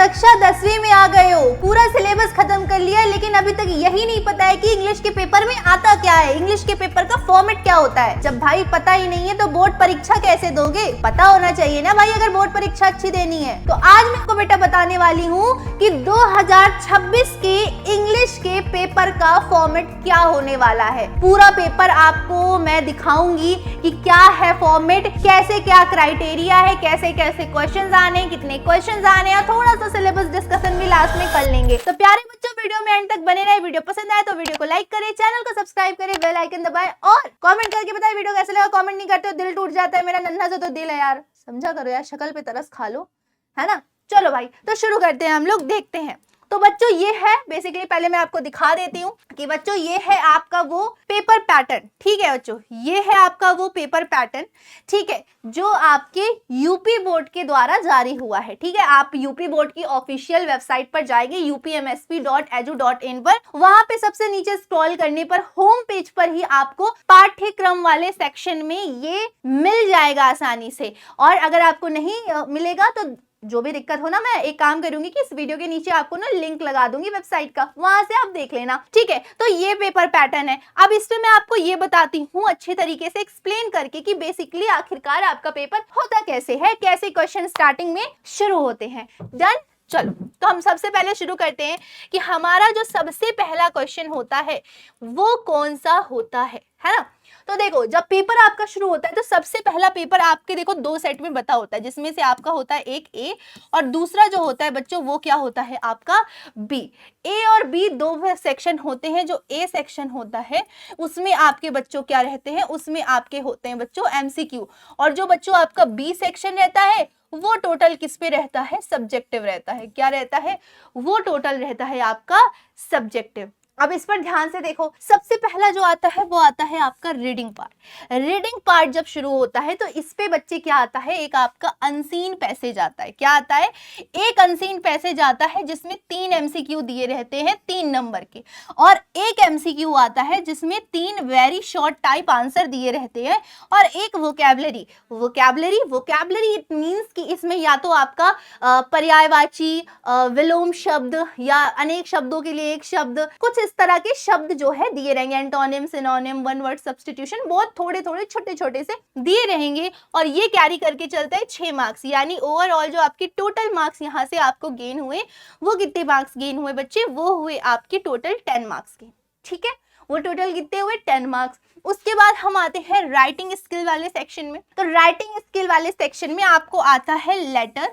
कक्षा 10वीं में आ गए हो, पूरा सिलेबस खत्म कर लिया है, लेकिन अभी तक यही नहीं पता है कि इंग्लिश के पेपर में आता क्या है, इंग्लिश के पेपर का फॉर्मेट क्या होता है। जब भाई पता ही नहीं है तो बोर्ड परीक्षा कैसे दोगे? पता होना चाहिए ना भाई, अगर बोर्ड परीक्षा अच्छी देनी है। तो आज मैं आपको बेटा बताने वाली हूँ कि 2026 के इंग्लिश के पेपर का फॉर्मेट क्या होने वाला है। पूरा पेपर आपको मैं दिखाऊंगी कि क्या है फॉर्मेट, कैसे क्या क्राइटेरिया है, कैसे कैसे क्वेश्चंस आने, कितने क्वेश्चंस आने, और थोड़ा सा सिलेबस डिस्कशन भी लास्ट में कर लेंगे। तो प्यारे बच्चों, वीडियो में एंड तक बने रहे। वीडियो पसंद आए तो वीडियो को लाइक करें, चैनल को सब्सक्राइब करें, बेल आइकन दबाएं और कमेंट करके बताएं वीडियो कैसे लगा। कमेंट नहीं करते हो दिल टूट जाता है मेरा, नन्हा सा तो दिल है यार, समझा करो यार, शक्ल पे तरस खा लो, है ना। चलो भाई, तो शुरू करते हैं हम लोग, देखते हैं। तो बच्चों ये है बेसिकली, पहले मैं आपको दिखा देती हूँ कि बच्चों ये है आपका वो पेपर पैटर्न। ठीक है बच्चों, ये है आपका वो पेपर पैटर्न, ठीक है, जो आपके यूपी बोर्ड के द्वारा जारी हुआ है। ठीक है, आप यूपी बोर्ड की ऑफिशियल वेबसाइट पर जाएंगे upmsp.edu.in पर, वहां पे सबसे नीचे स्क्रॉल करने पर होम पेज पर ही आपको पाठ्यक्रम वाले सेक्शन में ये मिल जाएगा आसानी से। और अगर आपको नहीं मिलेगा तो जो भी दिक्कत हो ना, मैं एक काम करूंगी कि इस वीडियो के नीचे आपको ना लिंक लगा दूंगी वेबसाइट का, वहां से आप देख लेना। ठीक है, तो ये पेपर पैटर्न है। अब इसमें मैं आपको ये बताती हूँ अच्छे तरीके से एक्सप्लेन करके कि बेसिकली आखिरकार आपका पेपर होता कैसे है, कैसे क्वेश्चन स्टार्टिंग में शुरू होते हैं। डन। चलो, तो हम सबसे पहले शुरू करते हैं कि हमारा जो सबसे पहला क्वेश्चन होता है वो कौन सा होता है ना। तो देखो, जब पेपर आपका शुरू होता है तो सबसे पहला पेपर आपके देखो 2 सेट में बता होता है, जिसमें से आपका होता है एक ए और दूसरा जो होता है बच्चों वो क्या होता है आपका बी। ए और बी 2 सेक्शन होते हैं। जो ए सेक्शन होता है उसमें आपके बच्चों क्या रहते हैं, उसमें आपके होते हैं बच्चों एमसीक्यू, और जो बच्चों आपका बी सेक्शन रहता है वो टोटल किस पे रहता है, सब्जेक्टिव रहता है। क्या रहता है, वो टोटल रहता है आपका सब्जेक्टिव। अब इस पर ध्यान से देखो, सबसे पहला जो आता है वो आता है आपका रीडिंग पार्ट। रीडिंग पार्ट जब शुरू होता है तो इस पे बच्चे क्या आता है, एक आपका अनसीन पैसेज आता है। क्या आता है, एक अनसीन पैसेज आता है जिसमें 3 एमसीक्यू दिए रहते हैं 3 नंबर के, और एक एमसीक्यू आता है जिसमें 3 वेरी शॉर्ट टाइप आंसर दिए रहते हैं, और एक वोकैबुलरी। वोकैबुलरी इट मींस कि इसमें या तो आपका पर्यायवाची, विलोम शब्द, या अनेक शब्दों के लिए एक शब्द, कुछ इस तरह के शब्द जो है दिए रहेंगे, antonym, synonym, one word substitution, बहुत थोड़े थोड़े छोटे छोटे से दिए रहेंगे, और ये कैरी करके चलता है 6 मार्क्स। यानी ओवरऑल जो आपके टोटल मार्क्स यहाँ से आपको गेन हुए वो कितने मार्क्स गेन हुए बच्चे, वो हुए आपके टोटल 10 मार्क्स के। ठीक है, वो टोटल कितने हुए, 10 मार्क्स। उसके बाद हम आते हैं राइटिंग स्किल वाले सेक्शन में। तो राइटिंग स्किल वाले सेक्शन में आपको आता है लेटर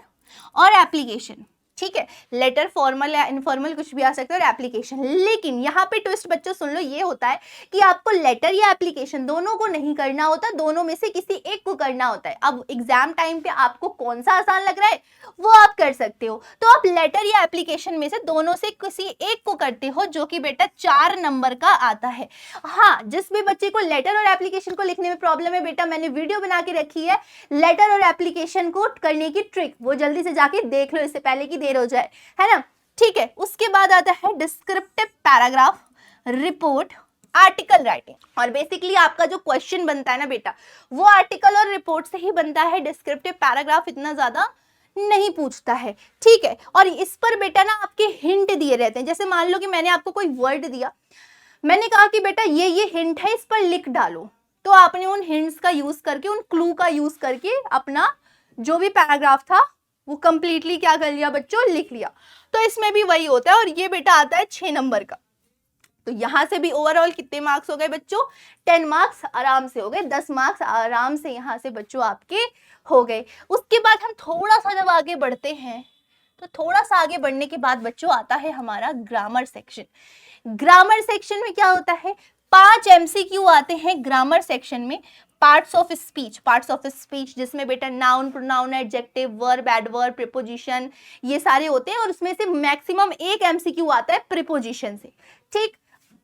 और एप्लीकेशन। ठीक है, लेटर फॉर्मल या इनफॉर्मल कुछ भी आ सकता है, और एप्लीकेशन। लेकिन यहाँ पे ट्विस्ट बच्चों सुन लो, ये होता है कि आपको लेटर या एप्लीकेशन दोनों को नहीं करना होता, दोनों में से किसी एक को करना होता है। अब एग्जाम टाइम पे आपको कौन सा आसान लग रहा है वो आप कर सकते हो, तो आप लेटर या एप्लीकेशन में से दोनों से किसी एक को करते हो, जो कि बेटा 4 नंबर का आता है। हाँ, जिस भी बच्चे को लेटर और एप्लीकेशन को लिखने में प्रॉब्लम है बेटा, मैंने वीडियो बना के रखी है लेटर और एप्लीकेशन को करने की ट्रिक, वो जल्दी से जाके देख लो इससे पहले की देर हो जाए, है ना। ठीक है, उसके बाद आता है descriptive paragraph, report, article writing. और बेसिकली आपका जो क्वेश्चन बनता है ना बेटा, वो आर्टिकल और रिपोर्ट से ही बनता है। डिस्क्रिप्टिव पैराग्राफ इतना ज्यादा नहीं पूछता है। ठीक है, और इस पर बेटा ना आपके हिंट दिए रहते हैं। जैसे मान लो कि मैंने आपको कोई वर्ड दिया, मैंने कहा कि बेटा ये हिंट है, इस पर लिख डालो, तो आपने उन हिंट्स का यूज करके, उन क्लू का यूज करके अपना जो भी पैराग्राफ था वो कंप्लीटली क्या कर लिया बच्चों, लिख लिया। तो इसमें भी वही होता है, और ये बेटा आता है 6 नंबर का। तो यहां से भी ओवरऑल कितने मार्क्स हो गए बच्चों, 10 मार्क्स आराम से हो गए, 10 मार्क्स आराम से यहां से बच्चों आपके हो गए। उसके बाद हम थोड़ा सा जब आगे बढ़ते हैं, तो थोड़ा सा आगे बढ़ने के बाद बच्चों आता है हमारा ग्रामर सेक्शन। ग्रामर सेक्शन में क्या होता है, 5 एमसीक्यू आते हैं ग्रामर सेक्शन में। पार्ट्स ऑफ स्पीच जिसमें बेटा noun, pronoun, adjective, verb, adverb, preposition, ये सारे होते हैं, और उसमें से मैक्सिमम एक एमसीक्यू आता है प्रीपोजिशन से। ठीक,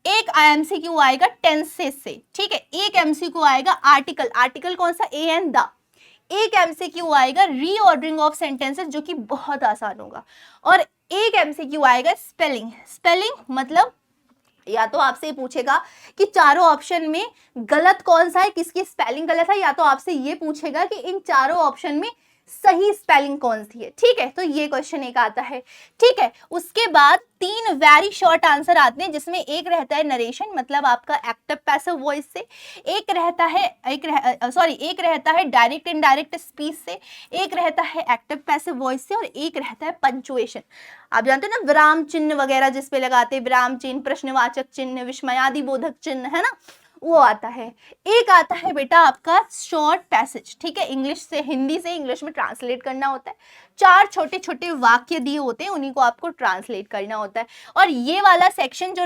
एक एमसीक्यू आएगा टेंसेस से। ठीक है, एक एमसीक्यू आएगा आर्टिकल कौन सा, ए एंड द। एक एमसीक्यू आएगा रीऑर्डरिंग ऑफ सेंटेंसेस, जो कि बहुत आसान होगा, और एक एमसीक्यू आएगा स्पेलिंग मतलब या तो आपसे पूछेगा कि चारों ऑप्शन में गलत कौन सा है, किसकी स्पेलिंग गलत है, या तो आपसे ये पूछेगा कि इन चारों ऑप्शन में सही स्पेलिंग कौन सी है। ठीक है, तो ये क्वेश्चन एक आता है। ठीक है, उसके बाद 3 वेरी शॉर्ट आंसर आते हैं, जिसमें एक रहता है नरेशन, मतलब आपका एक्टिव पैसिव वॉइस से, एक रहता है डायरेक्ट इनडायरेक्ट स्पीच से, एक रहता है एक्टिव पैसिव वॉइस से, और एक रहता है पंचुएशन। आप जानते हैं ना, विराम चिन्ह वगैरह जिस पे लगाते हैं, विराम चिन्ह, प्रश्नवाचक चिन्ह, विस्मयादि बोधक चिन्ह, है ना, वो आता है। एक आता है बेटा आपका शॉर्ट पैसेज। ठीक है, इंग्लिश से हिंदी से इंग्लिश में ट्रांसलेट करना होता है। 4 छोटे छोटे वाक्य दिए होते हैं, उन्हीं को आपको ट्रांसलेट करना होता है। और ये वाला सेक्शन जो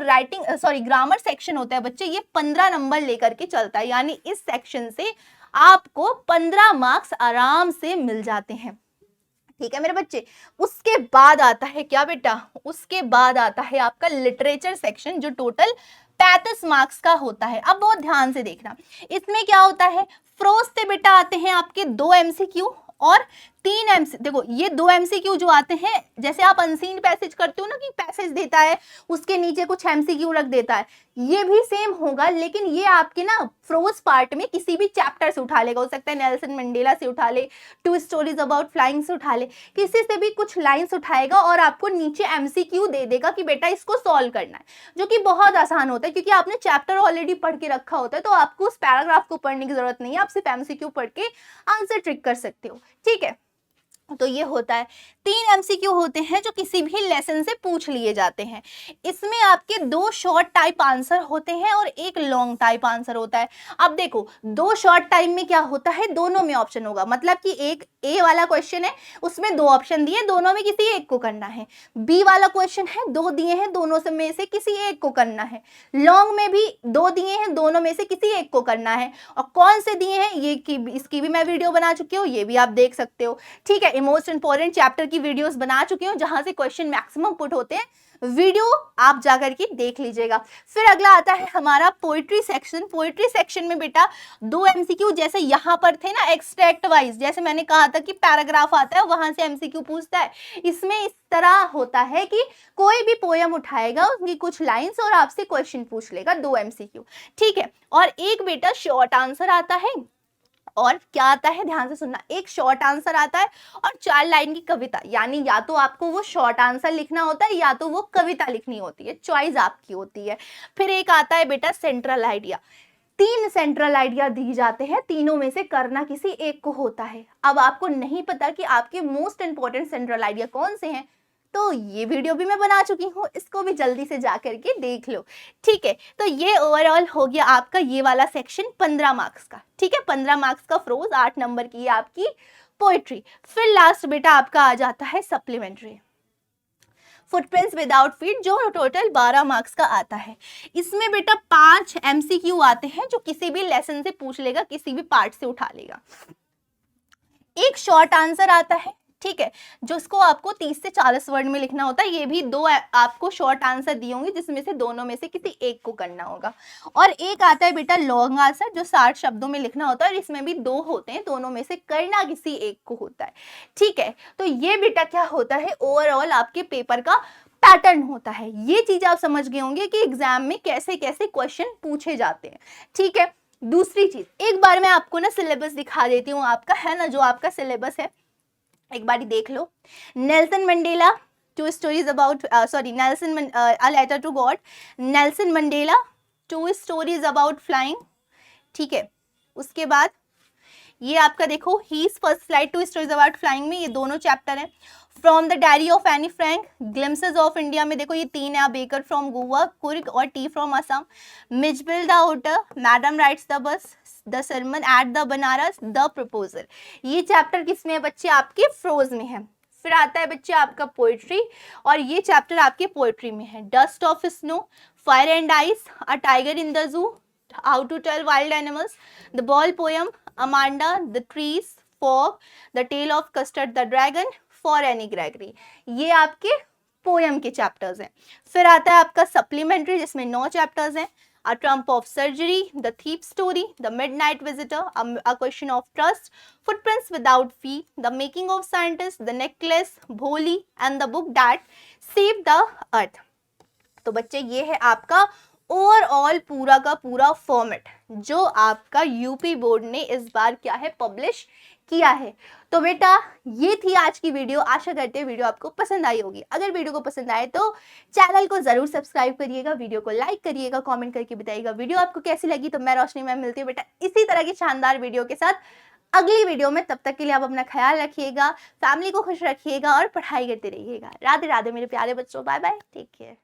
ग्रामर सेक्शन होता है बच्चे, ये 15 नंबर लेकर के चलता है, यानी इस सेक्शन से आपको 15 मार्क्स आराम से मिल जाते हैं। ठीक है मेरे बच्चे, उसके बाद आता है क्या बेटा, उसके बाद आता है आपका लिटरेचर सेक्शन, जो टोटल 35 मार्क्स का होता है। अब बहुत ध्यान से देखना, इसमें क्या होता है, फ्रोज से बेटा आते हैं आपके 2 MCQ और 3 MC। देखो ये 2 MCQ जो आते हैं, जैसे आप अनसीन पैसेज करते हो ना, कि पैसेज देता है उसके नीचे कुछ MCQ रख देता है, ये भी सेम होगा, लेकिन ये आपके ना फ्रोज पार्ट में किसी भी चैप्टर से उठा लेगा। हो सकता है नेल्सन मंडेला से उठा ले, 2 स्टोरीज अबाउट फ्लाइंग से उठा ले, किसी से भी कुछ लाइंस उठाएगा और आपको नीचे MCQ दे देगा कि बेटा इसको सॉल्व करना है, जो कि बहुत आसान होता है, क्योंकि आपने चैप्टर ऑलरेडी पढ़ के रखा होता है, तो आपको उस पैराग्राफ को पढ़ने की जरूरत नहीं है, आप सिर्फ MCQ पढ़ के आंसर ट्रिक कर सकते हो। ठीक है, तो ये होता है। 3 MCQ होते हैं जो किसी भी लेसन से पूछ लिए जाते हैं। इसमें आपके 2 शॉर्ट टाइप आंसर होते हैं और 1 लॉन्ग टाइप आंसर होता है। अब देखो 2 शॉर्ट टाइप में क्या होता है, दोनों में ऑप्शन होगा, मतलब कि एक ए वाला क्वेश्चन है, उसमें 2 ऑप्शन दिए, दोनों में किसी एक को करना है। बी वाला क्वेश्चन है, 2 दिए हैं, दोनों में से किसी एक को करना है। लॉन्ग में भी 2 दिए हैं, दोनों में से किसी एक को करना है। और कौन से दिए हैं ये इसकी भी मैं वीडियो बना चुकी हूँ, ये भी आप देख सकते हो। ठीक है, मोस्ट इंपॉर्टेंट चैप्टर की वीडियोस बना चुकी हूँ, जहां से क्वेश्चन मैक्सिमम पुट होते हैं, वीडियो आप जाकर के देख लीजिएगा। फिर अगला आता है हमारा पोइट्री सेक्शन। पोइट्री सेक्शन में बेटा 2 MCQ, जैसे यहाँ पर थे ना एक्सट्रैक्ट वाइज, जैसे मैंने कहा था कि पैराग्राफ आता है वहां से MCQ पूछता है, इसमें इस तरह होता है कि कोई भी पोयम उठाएगा, उनकी कुछ लाइंस, और आपसे क्वेश्चन पूछ लेगा, 2 MCQ। ठीक है, और एक बेटा शॉर्ट आंसर आता है, और क्या आता है ध्यान से सुनना, एक शॉर्ट आंसर आता है और 4 लाइन की कविता, यानी या तो आपको वो शॉर्ट आंसर लिखना होता है या तो वो कविता लिखनी होती है, चॉइस आपकी होती है। फिर एक आता है बेटा सेंट्रल आइडिया। 3 सेंट्रल आइडिया दी जाते हैं, तीनों में से करना किसी एक को होता है। अब आपको नहीं पता कि आपके मोस्ट इंपॉर्टेंट सेंट्रल आइडिया कौन से हैं, तो ये वीडियो भी मैं बना चुकी हूँ, इसको भी जल्दी से जा करके देख लो। ठीक है, तो ये ओवरऑल हो गया आपका ये वाला सेक्शन 15 मार्क्स का। ठीक है, 15 मार्क्स का फ्रोज, 8 नंबर की आपकी पोइट्री। फिर लास्ट बेटा आपका आ जाता है सप्लीमेंट्री, फुटप्रिंट्स विदाउट फीट, जो टोटल 12 मार्क्स का आता है। इसमें बेटा 5 MCQ आते हैं, जो किसी भी लेसन से पूछ लेगा, किसी भी पार्ट से उठा लेगा। एक शॉर्ट आंसर आता है, ठीक है, जो इसको आपको 30 से 40 वर्ड में लिखना होता है। ये भी 2 आपको शॉर्ट आंसर दिए होंगे, जिसमें से दोनों में से किसी एक को करना होगा। और एक आता है बेटा लॉन्ग आंसर, जो 60 शब्दों में लिखना होता है, और इसमें भी 2 होते हैं, दोनों में से करना किसी एक को होता है। ठीक है, तो ये बेटा क्या होता है, ओवरऑल आपके पेपर का पैटर्न होता है। ये चीज आप समझ गए होंगे कि एग्जाम में कैसे कैसे क्वेश्चन पूछे जाते हैं। ठीक है, दूसरी चीज, एक बार मैं आपको ना सिलेबस दिखा देती हूँ, आपका है ना, जो आपका सिलेबस है, एक बार देख लो। Nelson Mandela, 2 stories about a letter to God, Nelson Mandela, 2 stories about flying. ठीक है, उसके बाद ये आपका देखो his first flight, 2 stories about flying में ये दोनों चैप्टर हैं। From the diary of Anne Frank, glimpses of India में देखो ये 3 है, बेकर फ्रॉम गोवा, कुर्ग और tea from Assam, Mijbil the otter, madam rides the bus, the sermon at the Benares, the proposal. ये चैप्टर किसमें है बच्चे, आपके फ्रोज में है। फिर आता है बच्चे आपका पोइट्री, और ये चैप्टर आपके पोइट्री में है। Dust of snow, fire and ice, a tiger in the zoo, how to tell wild animals, the ball poem, Amanda, the trees, fog, the tale of custard the dragon, for Anne Gregory. ये आपके poem के chapters हैं। फिर आता है आपका supplementary, जिसमें 9 chapters हैं। A Trump of Surgery, The Thief Story, The Midnight Visitor, A Question of Trust, Footprints Without Feet, The Making of Scientists, The Necklace, Bholi, and the Book That Saved the Earth। तो बच्चे ये है आपका overall पूरा का पूरा format, जो आपका यूपी बोर्ड ने इस बार क्या है पब्लिश किया है। तो बेटा ये थी आज की वीडियो, आशा करते हैं वीडियो आपको पसंद आई होगी। अगर वीडियो को पसंद आए तो चैनल को जरूर सब्सक्राइब करिएगा, वीडियो को लाइक करिएगा, कमेंट करके बताइएगा वीडियो आपको कैसी लगी। तो मैं रोशनी मैम मिलती हूँ बेटा इसी तरह की शानदार वीडियो के साथ अगली वीडियो में। तब तक के लिए आप अपना ख्याल रखिएगा, फैमिली को खुश रखिएगा और पढ़ाई करते रहिएगा। राधे राधे मेरे प्यारे बच्चों, बाय बाय, टेक केयर।